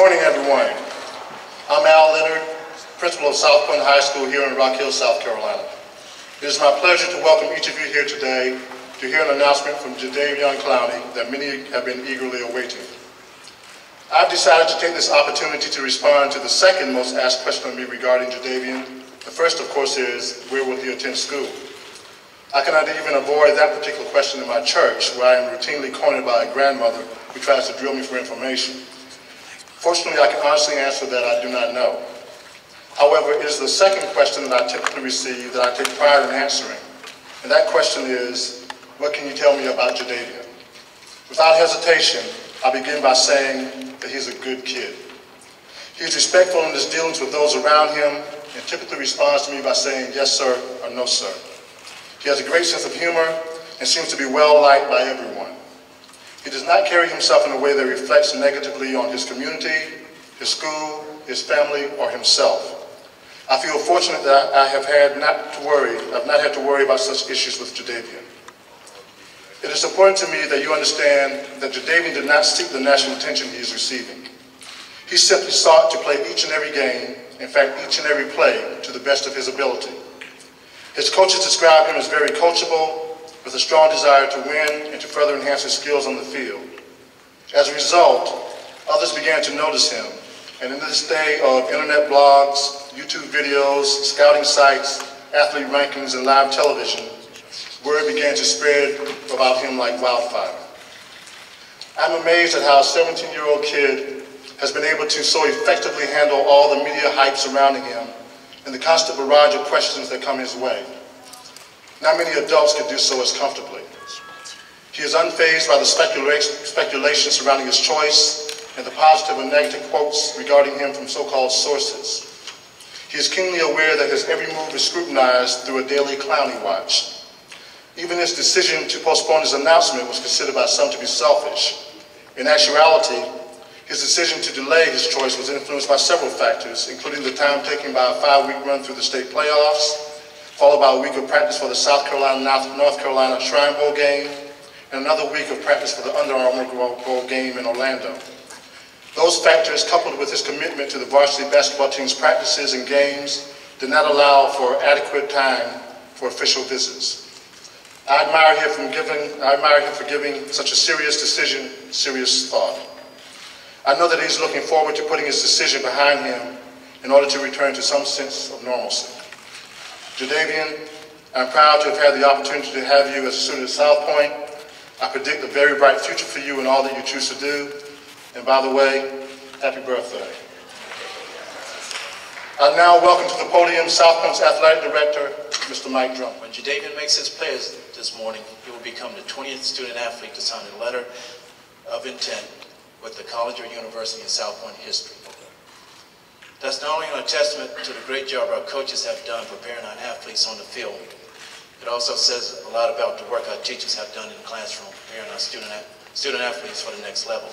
morning, everyone. I'm Al Leonard, principal of South Point High School here in Rock Hill, South Carolina. It is my pleasure to welcome each of you here today to hear an announcement from Jadavion Clowney that many have been eagerly awaiting. I've decided to take this opportunity to respond to the second most asked question of me regarding Jadavion. The first, of course, is, where will he attend school? I cannot even avoid that particular question in my church, where I am routinely cornered by a grandmother who tries to drill me for information. Fortunately, I can honestly answer that I do not know. However, it is the second question that I typically receive that I take pride in answering. And that question is, what can you tell me about Jadavion? Without hesitation, I begin by saying that he's a good kid. He is respectful in his dealings with those around him and typically responds to me by saying yes, sir, or no, sir. He has a great sense of humor and seems to be well liked by everyone. He does not carry himself in a way that reflects negatively on his community, his school, his family, or himself. I feel fortunate that I have not had to worry about such issues with Jadavion. It is important to me that you understand that Jadavion did not seek the national attention he is receiving. He simply sought to play each and every game, in fact, each and every play, to the best of his ability. His coaches describe him as very coachable, with a strong desire to win and to further enhance his skills on the field. As a result, others began to notice him, and in this day of internet blogs, YouTube videos, scouting sites, athlete rankings, and live television, word began to spread about him like wildfire. I'm amazed at how a 17-year-old kid has been able to so effectively handle all the media hype surrounding him and the constant barrage of questions that come his way. Not many adults can do so as comfortably. He is unfazed by the speculation surrounding his choice and the positive and negative quotes regarding him from so-called sources. He is keenly aware that his every move is scrutinized through a daily Clowney watch. Even his decision to postpone his announcement was considered by some to be selfish. In actuality, his decision to delay his choice was influenced by several factors, including the time taken by a 5-week run through the state playoffs, followed by a week of practice for the South Carolina-North Carolina Shrine Bowl game, and another week of practice for the Under Armour Bowl game in Orlando. Those factors, coupled with his commitment to the varsity basketball team's practices and games, did not allow for adequate time for official visits. I admire him for giving such a serious decision serious thought. I know that he's looking forward to putting his decision behind him in order to return to some sense of normalcy. Jadavion, I'm proud to have had the opportunity to have you as a student at South Point. I predict a very bright future for you in all that you choose to do. And by the way, happy birthday. I now welcome to the podium South Point's athletic director, Mr. Mike Drum. When Jadavion makes his players this morning, he will become the 20th student athlete to sign a letter of intent with the college or university in South Point history. That's not only a testament to the great job our coaches have done preparing our athletes on the field, it also says a lot about the work our teachers have done in the classroom preparing our student athletes for the next level.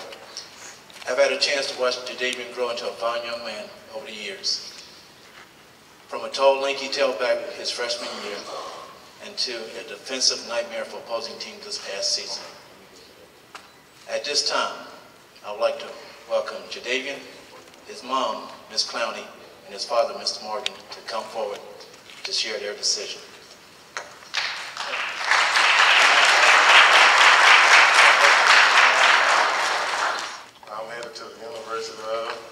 I've had a chance to watch Jadavion grow into a fine young man over the years. From a tall, lanky tailback his freshman year and to a defensive nightmare for opposing teams this past season. At this time, I would like to welcome Jadavion, his mom, Ms. Clowney, and his father, Mr. Morgan, to come forward to share their decision. I'm headed to the University of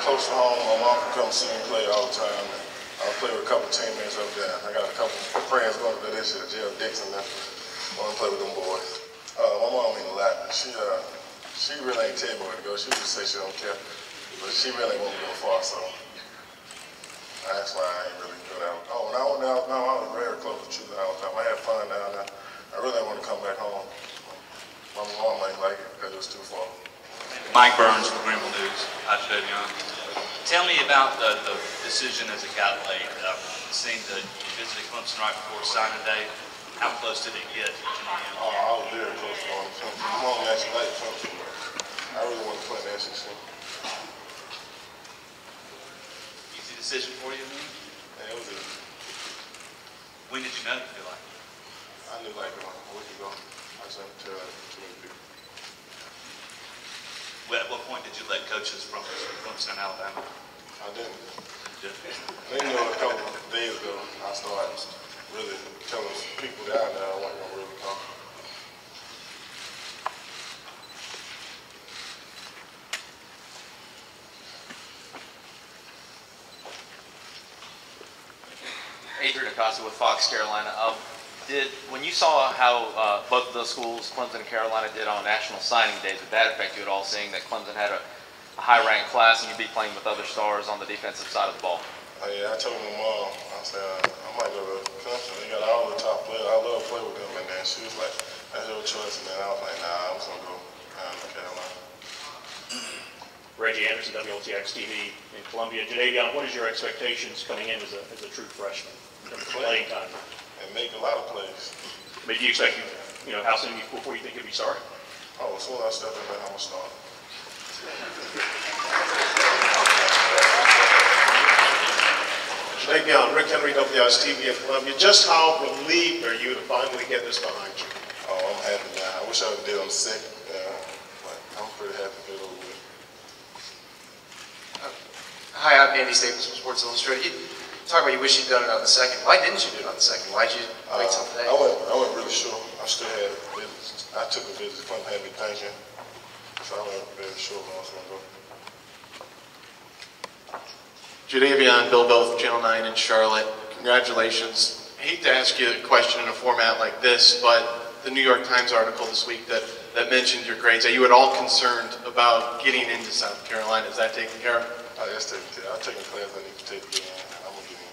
close to home. My mom can come see me play all the time. I play with a couple teammates up there. I got a couple of friends going to this year, Jeff Dixon. I want to play with them boys. My mom mean a lot. She really ain't tell me where to go. She just say she don't care, but she really ain't want me to go far. So that's why I ain't really go down. Oh, when I went down, I was very close to Truth all the time. I had fun down there. I really didn't want to come back home. My mom ain't like it because it was too far. Mike Burns for Greenville News. Hi, Jadavion. Tell me about the decision as it got late. It seemed that you visited Clemson right before signing day. How close did it get? Oh, I was very close to him. I'm on the actually like Clemson. I really want to play in the SEC. Easy decision for you? Yeah, it was easy. When did you know, you feel like? I knew like a week ago. I just didn't tell too many people. Well, at what point did you let coaches from Clemson, Alabama? I didn't. They knew a couple of days ago I started really telling people down there I wasn't going to really come. Adrian Acosta with Fox Carolina. When you saw how both of those schools, Clemson and Carolina, did on National Signing Days, did that affect you at all, seeing that Clemson had a high-ranked class and you'd be playing with other stars on the defensive side of the ball? Yeah, I told my mom, I said, I might go to Clemson. They got all the top players. I love to play with them. And then she was like, that's your choice. And then I was like, nah, I'm just going to go down to Carolina. Reggie Anderson, WLTX TV in Columbia. Jadavion, what is your expectations coming in as a true freshman in terms of playing time? And make a lot of plays. I mean, do you expect, how soon before you think you'll be starting? Oh, as soon as I step in there, I'm going to start. Jadavion, Rick Henry, WIS TV in Columbia. Just how relieved are you to finally get this behind you? Oh, I'm happy now. I wish I would have did on the second, but I'm pretty happy to get over with. Hi, I'm Andy Staples from Sports Illustrated. You talk about you wish you'd done it on the second. Why didn't you do it on the second? Why'd you wait till today? I wasn't really sure. I still had visits. I took a visit. Clemson had me thinking, so I wasn't very sure when I was going to go. Jadavion, Bill Bell, Channel 9 in Charlotte. Congratulations. I hate to ask you a question in a format like this, but the New York Times article this week that mentioned your grades, are you at all concerned about getting into South Carolina? Is that taken care of? Oh, that's taken care of. I've taken class I need to take again. I'm going to get in.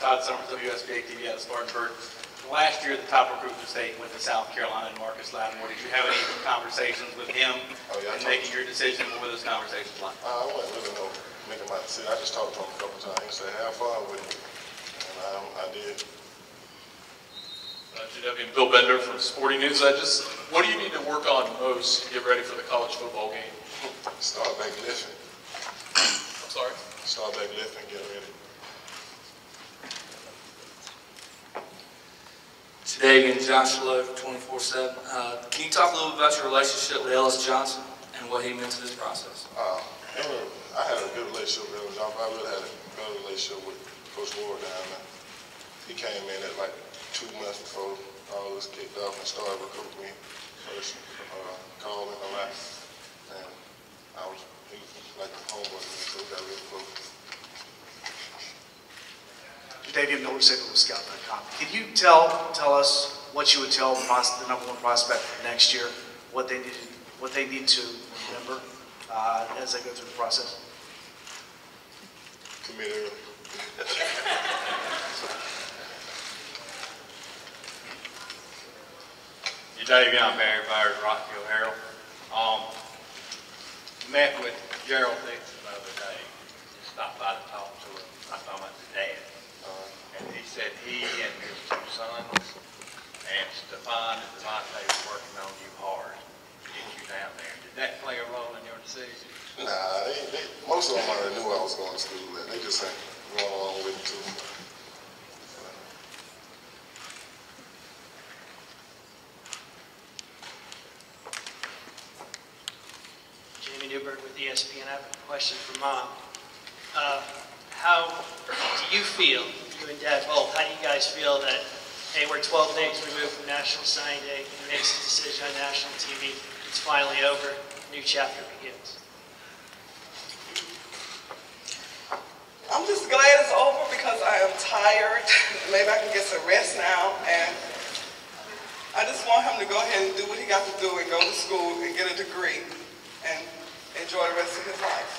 Todd Summers, WSBA TV out of Spartanburg. Last year, the top recruit in the state went to South Carolina, and Marcus Lattimore. Did you have any conversations with him in making your decision? What were those conversations like? I wasn't really making my decision. I just talked to him a couple times. He said, have fun with it. And I did. GW, Bill Bender from Sporting News. What do you need to work on most to get ready for the college football game? Start back lifting. I'm sorry? Start back lifting, get ready. Today again, John Shalot, 24/7. Can you talk a little bit about your relationship with Ellis Johnson and what he meant to this process? I had a good relationship with Ellis Johnson. I really had a better relationship with Coach Ward down there. He came in at like 2 months before all this kicked off and started recruiting me. First called me a lot. And he was like a homeboy to me, so we got really close. Jadavion Miller, SaberScout.com. Can you tell us what you would tell the #1 prospect next year, what they need to remember as they go through the process? Commit early. Jadavion, Barry Byers, Rockville Herald. Met with Gerald Dixon the other day. Just stopped by to talk to him. I was talking about his dad. And he said he and his 2 sons and Stefan and Devontae were working on you hard to get you down there. Did that play a role in your decision? Nah, most of them already knew I was going to school, and they just ain't going along with it too. Jamie Newberg with ESPN. I have a question for Mom. How do you feel, you and Dad both, how do you guys feel that, hey, we're 12 days removed from National Signing Day, he makes a decision on national TV, it's finally over, a new chapter begins? I'm just glad it's over because I am tired. Maybe I can get some rest now, and I just want him to go ahead and do what he got to do and go to school and get a degree and enjoy the rest of his life.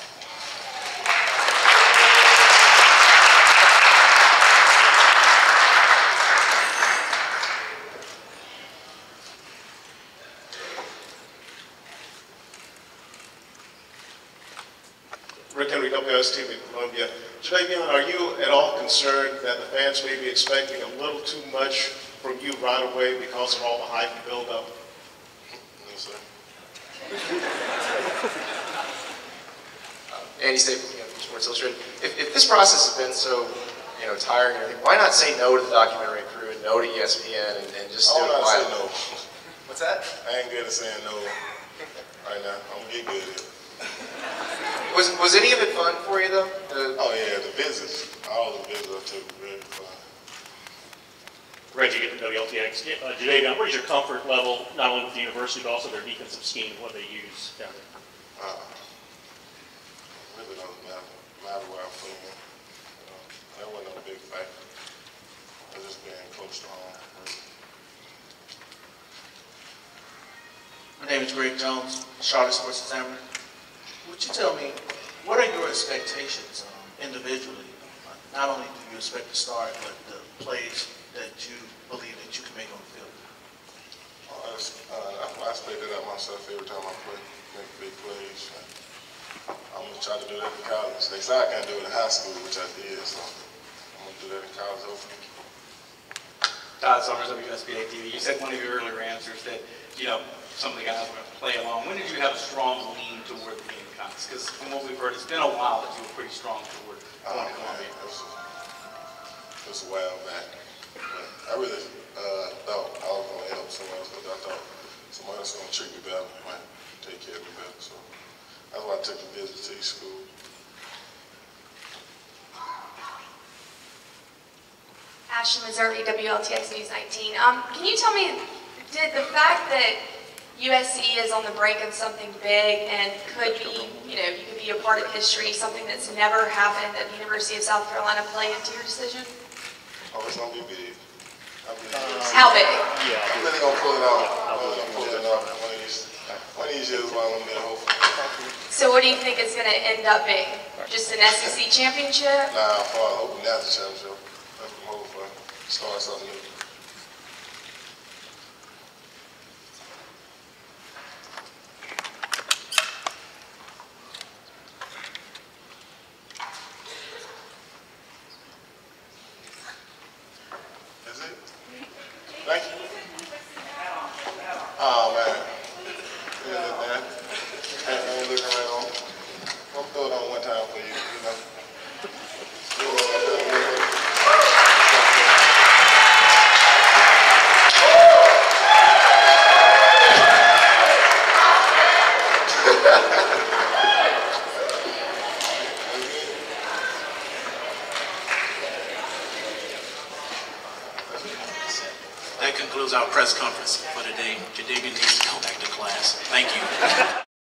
Rick Henry, WSTV Columbia. Jadavion, are you at all concerned that the fans may be expecting a little too much from you right away because of all the hype and build-up? No, sir. Andy Staples, Sports Illustrated. If this process has been so, tiring and everything, why not say no to the documentary crew and no to ESPN and just do it quietly? I don't say no. What's that? I ain't good at saying no right now. I'm gonna get good at it. Was any of it fun for you though? Oh yeah, the visits, all the visits I took were very fun. Reggie, get to WLTX. Jadavion, what is your comfort level, not only with the university, but also their defensive scheme, what they use down there? Really don't matter where I'm playing. That wasn't a big factor. I was just being close to home. My name is Greg Jones, Charlotte Sports Examiner. Would you tell me, what are your expectations individually? Not only do you expect to start, but the plays that you believe that you can make on the field? I expect that out myself every time I play, make big plays. I'm going to try to do that in college. They say I can't do it in high school, which I did, so I'm going to do that in college, hopefully. Todd Summers, WSBA TV. You said one of your earlier answers that, some of the guys were going to play along. When did you have a strong lean toward the Gamecocks? Because from what we've heard, it's been a while that you were pretty strong toward going to Columbia. It was a while back. But I really thought I was going to help someone else, but I thought someone else was going to treat me better, might take care of me better. So that's why I took the visit to each school. Ashley Missouri, WLTX News 19. Can you tell me, did the fact that USC is on the brink of something big and could be, you could be a part of history, something that's never happened at the University of South Carolina, play into your decision? Oh, it's going to be big. How big? Yeah, I'm really going to pull it out. I'm going to pull it out one of these years while I'm there, hopefully. So what do you think it's going to end up being? Just an SEC championship? Nah, I'm probably hoping that's a championship. I'm hoping for start something new. Thank you. Oh, man. Yeah, man. I ain't looking right on. I'll throw it on one time for you, That concludes our press conference for today. Jadavion needs to go back to class. Thank you.